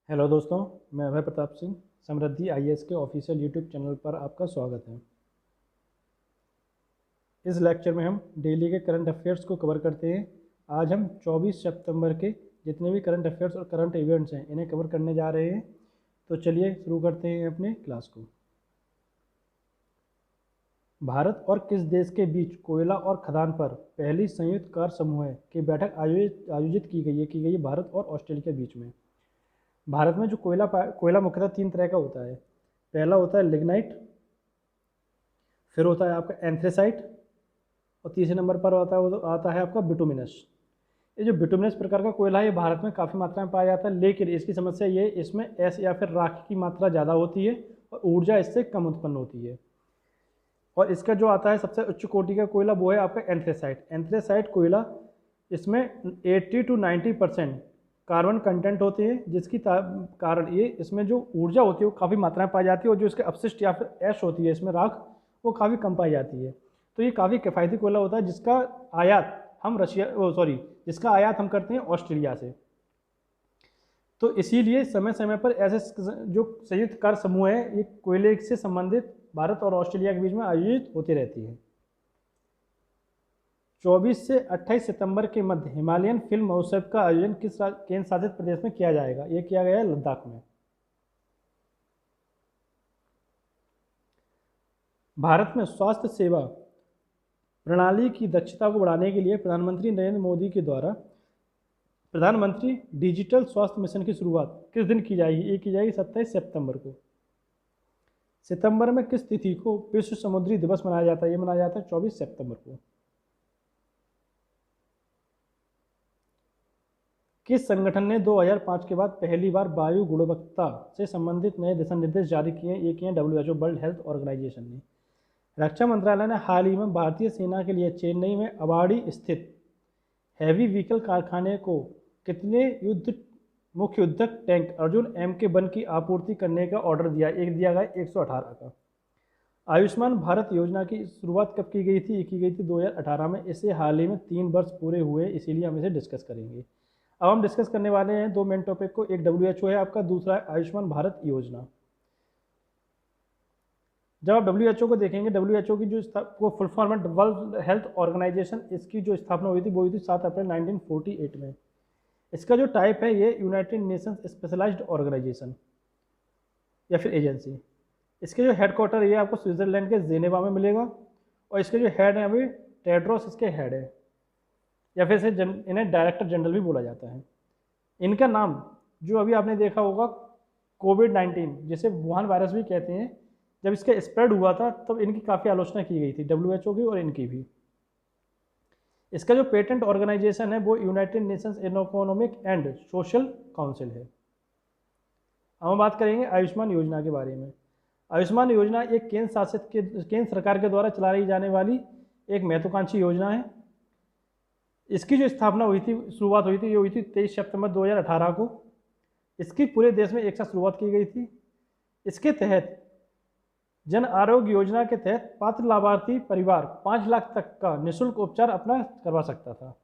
Hello दोस्तों, मैं अभय प्रताप सिंह समृद्धि IAS के ऑफिशियल यूट्यूब चैनल पर आपका स्वागत है। इस लेक्चर में हम डेली के करंट अफेयर्स को कवर करते हैं। आज हम 24 सितंबर के जितने भी करंट अफेयर्स और करंट इवेंट्स हैं इन्हें कवर करने जा रहे हैं। तो चलिए शुरू करते हैं अपने क्लास को। भारत और किस देश के बीच कोयला और खदान पर पहली संयुक्त कार्य समूह की बैठक आयोजित की गई है भारत और ऑस्ट्रेलिया के बीच में। भारत में जो कोयला मुख्यतः तीन तरह का होता है। पहला होता है लिग्नाइट, फिर होता है आपका एंथ्रेसाइट और तीसरे नंबर पर आता है आपका बिटुमिनस। ये जो बिटुमिनस प्रकार का कोयला है ये भारत में काफ़ी मात्रा में पाया जाता है, लेकिन इसकी समस्या ये इसमें एस या फिर राख की मात्रा ज़्यादा होती है और ऊर्जा इससे कम उत्पन्न होती है। और इसका जो आता है सबसे उच्च कोटि का कोयला वो है आपका एंथ्रेसाइट। एंथ्रेसाइट कोयला इसमें 80 to 90% कार्बन कंटेंट होते हैं, जिसकी कारण ये इसमें जो ऊर्जा होती है वो काफ़ी मात्रा में पाई जाती है और जो इसके अपशिष्ट या फिर ऐश होती है इसमें राख वो काफ़ी कम पाई जाती है। तो ये काफ़ी किफ़ायती कोयला होता है जिसका आयात हम करते हैं ऑस्ट्रेलिया से। तो इसीलिए समय समय पर ऐसे जो संयुक्त कार्य समूह है ये कोयले से संबंधित भारत और ऑस्ट्रेलिया के बीच में आयोजित होती रहती है। 24 से 28 सितंबर के मध्य हिमालयन फिल्म महोत्सव का आयोजन किस केंद्र शासित प्रदेश में किया जाएगा? ये किया गया है लद्दाख में। भारत में स्वास्थ्य सेवा प्रणाली की दक्षता को बढ़ाने के लिए प्रधानमंत्री नरेंद्र मोदी के द्वारा प्रधानमंत्री डिजिटल स्वास्थ्य मिशन की शुरुआत किस दिन की जाएगी? ये की जाएगी 27 सितंबर को। सितंबर में किस तिथि को विश्व समुद्री दिवस मनाया जाता है? ये मनाया जाता है 24 सितंबर को। किस संगठन ने 2005 के बाद पहली बार वायु गुणवत्ता से संबंधित नए दिशा निर्देश जारी किए? ये किए WHO वर्ल्ड हेल्थ ऑर्गेनाइजेशन ने। रक्षा मंत्रालय ने हाल ही में भारतीय सेना के लिए चेन्नई में अवाड़ी स्थित हैवी व्हीकल कारखाने को कितने मुख्य युद्धक टैंक अर्जुन MK1 की आपूर्ति करने का ऑर्डर दिया? एक दिया गया 118 का। आयुष्मान भारत योजना की शुरुआत कब की गई थी? ये की गई थी 2018 में। इसे हाल ही में 3 वर्ष पूरे हुए, इसीलिए हम इसे डिस्कस करेंगे। अब हम डिस्कस करने वाले हैं दो मेन टॉपिक को। एक WHO है आपका, दूसरा है आयुष्मान भारत योजना। जब आप WHO को देखेंगे, WHO की जो फुल फॉर्म है वर्ल्ड हेल्थ ऑर्गेनाइजेशन, इसकी जो स्थापना हुई थी वो हुई थी 7 अप्रैल 1948 में। इसका जो टाइप है ये यूनाइटेड नेशंस स्पेशलाइज्ड ऑर्गेनाइजेशन या फिर एजेंसी। इसके जो हेडक्वार्टर ये आपको स्विट्जरलैंड के जेनेवा में मिलेगा और इसके जो हेड है अभी टेड्रोस इसके हेड है, या फिर इन्हें डायरेक्टर जनरल भी बोला जाता है। इनका नाम जो अभी आपने देखा होगा कोविड-19, जिसे वुहान वायरस भी कहते हैं, जब इसका स्प्रेड हुआ था तब इनकी काफ़ी आलोचना की गई थी, WHO की और इनकी भी। इसका जो पेटेंट ऑर्गेनाइजेशन है वो United Nations economic and social council है। अब हम बात करेंगे आयुष्मान योजना के बारे में। आयुष्मान योजना एक केंद्र सरकार के द्वारा चलाई जाने वाली एक महत्वाकांक्षी योजना है। इसकी जो स्थापना हुई थी, शुरुआत हुई थी, ये हुई थी 23 सितंबर 2018 को। इसकी पूरे देश में एक साथ शुरुआत की गई थी। इसके तहत जन आरोग्य योजना के तहत पात्र लाभार्थी परिवार 5 लाख तक का निःशुल्क उपचार अपना करवा सकता था।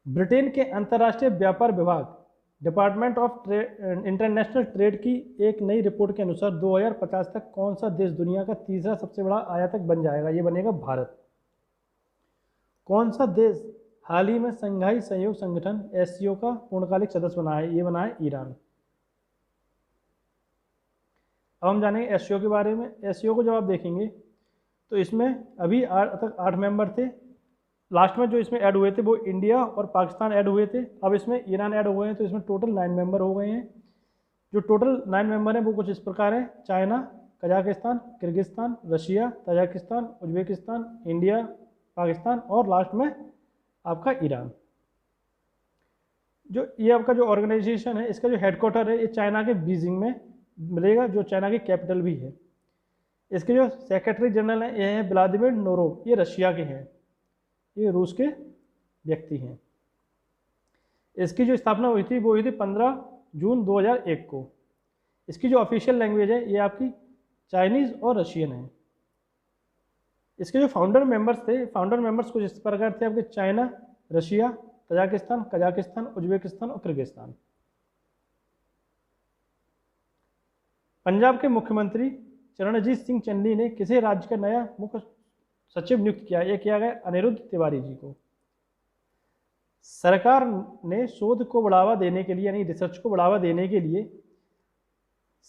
ब्रिटेन के अंतर्राष्ट्रीय व्यापार विभाग डिपार्टमेंट ऑफ इंटरनेशनल ट्रेड की एक नई रिपोर्ट के अनुसार 2050 तक कौन सा देश दुनिया का तीसरा सबसे बड़ा आयातक बन जाएगा? ये बनेगा भारत। कौन सा देश हाल ही में संघाई सहयोग संगठन SCO का पूर्णकालिक सदस्य बना है? ये बना है ईरान। अब हम जानेंगे SCO के बारे में। SCO को जब आप देखेंगे तो इसमें अभी तक 8 मेंबर थे। लास्ट में जो इसमें ऐड हुए थे वो इंडिया और पाकिस्तान ऐड हुए थे। अब इसमें ईरान ऐड हुए हैं, तो इसमें टोटल 9 मेंबर हो गए हैं। जो टोटल 9 मेंबर हैं वो कुछ इस प्रकार है: China, Kazakhstan, Kyrgyzstan, Russia, Tajikistan, Uzbekistan, India, Pakistan और लास्ट में आपका ईरान। जो ये आपका जो ऑर्गेनाइजेशन है इसका जो हेडक्वार्टर है ये चाइना के बीजिंग में मिलेगा, जो चाइना की कैपिटल भी है। इसके जो सेक्रेटरी जनरल हैं ये हैं व्लादिमीर नोरोव, ये रशिया के हैं, ये रूस के व्यक्ति हैं। इसकी जो स्थापना हुई थी वो हुई थी 15 जून 2001 को। इसकी जो ऑफिशियल लैंग्वेज है ये आपकी चाइनीज़ और रशियन है। इसके जो फाउंडर मेंबर्स थे, फाउंडर मेंबर्स कुछ इस प्रकार थे आपके: China, Russia, Tajikistan, Kazakhstan, Uzbekistan और किर्गिस्तान। पंजाब के मुख्यमंत्री चरणजीत सिंह चन्नी ने किसे राज्य का नया मुख्य सचिव नियुक्त किया? ये किया गया अनिरुद्ध तिवारी जी को। सरकार ने शोध को बढ़ावा देने के लिए यानी रिसर्च को बढ़ावा देने के लिए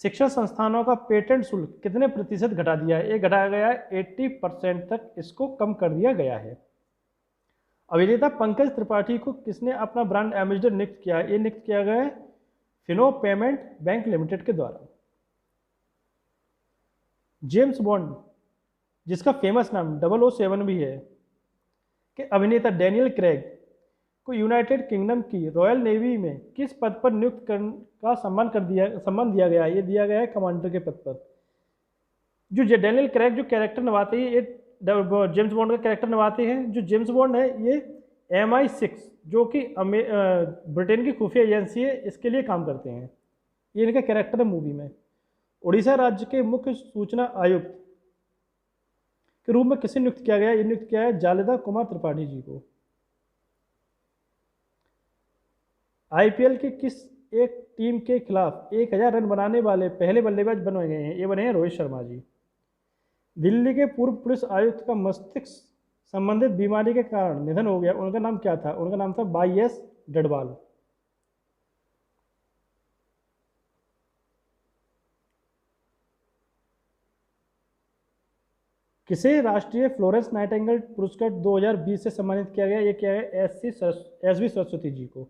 शिक्षण संस्थानों का पेटेंट शुल्क कितने प्रतिशत घटा दिया है? ये घटाया गया है 80% तक इसको कम कर दिया गया है। अभिनेता पंकज त्रिपाठी को किसने अपना ब्रांड एम्बेसडर नियुक्त किया है? ये नियुक्त किया गया है फिनो पेमेंट बैंक लिमिटेड के द्वारा। जेम्स बॉन्ड जिसका फेमस नाम 007 भी है कि अभिनेता डैनियल क्रेग को यूनाइटेड किंगडम की रॉयल नेवी में किस पद पर नियुक्त का सम्मान दिया गया है? ये दिया गया है कमांडर के पद पर। जो डैनियल क्रेग जो कैरेक्टर निभाते हैं, ये जेम्स बॉन्ड का कैरेक्टर निभाते हैं। जो जेम्स बॉन्ड है ये MI6 जो कि ब्रिटेन की खुफिया एजेंसी है, इसके लिए काम करते हैं। ये इनका कैरेक्टर है मूवी में। उड़ीसा राज्य के मुख्य सूचना आयुक्त के रूप में किसे नियुक्त किया गया? ये नियुक्त किया है जालिदा कुमार त्रिपाठी जी को। IPL के किस एक टीम के खिलाफ 1000 रन बनाने वाले पहले बल्लेबाज बने गए हैं? ये बने हैं रोहित शर्मा जी। दिल्ली के पूर्व पुलिस आयुक्त का मस्तिष्क संबंधित बीमारी के कारण निधन हो गया, उनका नाम क्या था? उनका नाम था YS डडवाल। किसे राष्ट्रीय फ्लोरेंस नाइटिंगेल पुरस्कार 2020 से सम्मानित किया गया? ये किया गया SV सरस्वती जी को।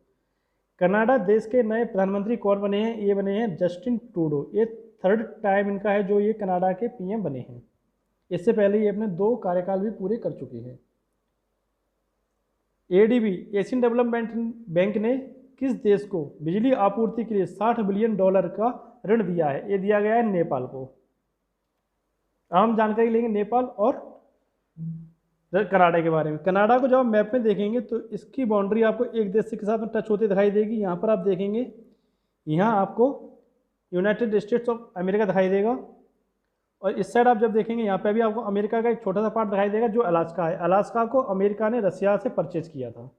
कनाडा देश के नए प्रधानमंत्री कौन बने हैं? ये बने हैं जस्टिन ट्रूडो। ये 3rd टाइम इनका है जो ये कनाडा के PM बने हैं। इससे पहले ये अपने 2 कार्यकाल भी पूरे कर चुके हैं। ADB एशियन डेवलपमेंट बैंक ने किस देश को बिजली आपूर्ति के लिए $60 बिलियन का ऋण दिया है? ये दिया गया है नेपाल को। आम जानकारी लेंगे नेपाल और कनाडा के बारे में। कनाडा को जब आप मैप में देखेंगे तो इसकी बाउंड्री आपको एक देश के साथ में टच होती दिखाई देगी। यहाँ पर आप देखेंगे, यहाँ आपको यूनाइटेड स्टेट्स ऑफ अमेरिका दिखाई देगा और इस साइड आप जब देखेंगे यहाँ पे भी आपको अमेरिका का एक छोटा सा पार्ट दिखाई देगा जो अलास्का है। अलास्का को अमेरिका ने रसिया से परचेज किया था।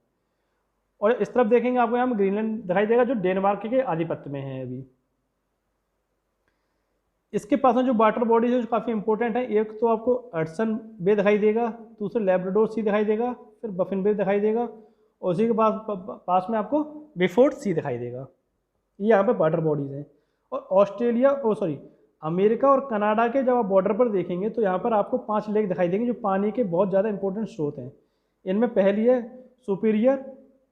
और इस तरफ देखेंगे आपको यहाँ ग्रीनलैंड दिखाई देगा जो डेनमार्क के आधिपत्य में है अभी। इसके पास में जो वाटर बॉडीज है जो काफ़ी इंपॉर्टेंट है, एक तो आपको हडसन बे दिखाई देगा, दूसरा लैब्राडोर सी दिखाई देगा, फिर बफिन बे दिखाई देगा और उसी के पास में आपको बिफोर्ड सी दिखाई देगा। ये यहाँ पे वाटर बॉडीज हैं। और अमेरिका और कनाडा के जब आप बॉर्डर पर देखेंगे तो यहाँ पर आपको 5 लेक दिखाई देंगे जो पानी के बहुत ज़्यादा इंपॉर्टेंट स्रोत हैं। इनमें पहली है सुपीरियर,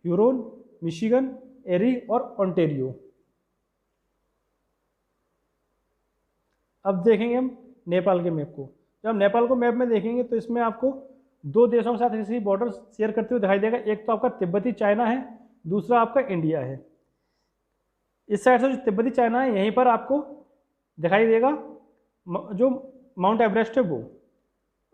ह्यूरोन, मिशिगन, एरी और ओंटारियो। अब देखेंगे हम नेपाल के मैप को। जब हम नेपाल को मैप में देखेंगे तो इसमें आपको 2 देशों के साथ किसी बॉर्डर शेयर करते हुए दिखाई देगा। एक तो आपका तिब्बती चाइना है, दूसरा आपका इंडिया है। इस साइड से जो तिब्बती चाइना है यहीं पर आपको दिखाई देगा जो माउंट एवरेस्ट है वो।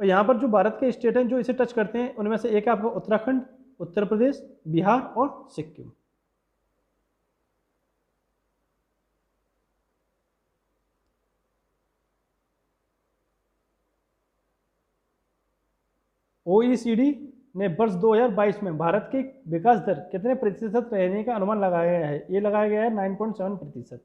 और यहाँ पर जो भारत के स्टेट हैं जो इसे टच करते हैं उनमें से एक है आपका उत्तराखंड, उत्तर प्रदेश, बिहार और सिक्किम। OECD ने वर्ष 2022 में भारत की विकास दर कितने प्रतिशत रहने का अनुमान लगाया गया है? ये लगाया गया है 9.7%।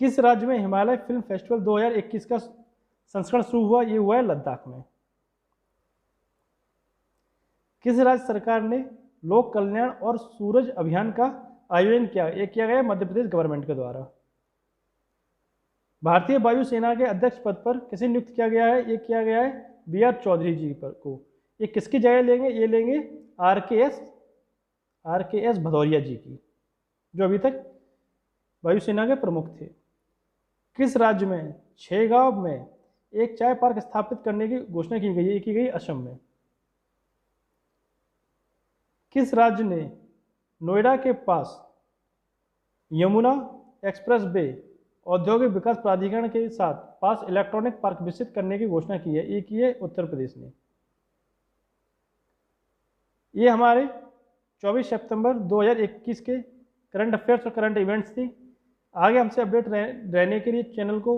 किस राज्य में हिमालय फिल्म फेस्टिवल 2021 का संस्करण शुरू हुआ? ये हुआ है लद्दाख में। किस राज्य सरकार ने लोक कल्याण और सूरज अभियान का आयोजन किया? ये किया गया मध्य प्रदेश गवर्नमेंट के द्वारा। भारतीय वायुसेना के अध्यक्ष पद पर किसे नियुक्त किया गया है? ये किया गया है BR चौधरी जी पर को। ये किसकी जगह लेंगे? ये लेंगे RKS भदौरिया जी की, जो अभी तक वायुसेना के प्रमुख थे। किस राज्य में 6 गांव में एक चाय पार्क स्थापित करने की घोषणा की गई है? ये की गई असम में। किस राज्य ने नोएडा के पास यमुना एक्सप्रेस वे औद्योगिक विकास प्राधिकरण के साथ पास इलेक्ट्रॉनिक पार्क विकसित करने की घोषणा की है? ये की है उत्तर प्रदेश ने। ये हमारे 24 सितंबर 2021 के करंट अफेयर्स और करंट इवेंट्स थी। आगे हमसे अपडेट रहने के लिए चैनल को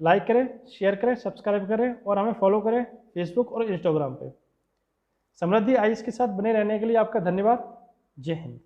लाइक करें, शेयर करें, सब्सक्राइब करें और हमें फॉलो करें फेसबुक और इंस्टाग्राम पे। समृद्धि आयुष के साथ बने रहने के लिए आपका धन्यवाद। जय हिंद।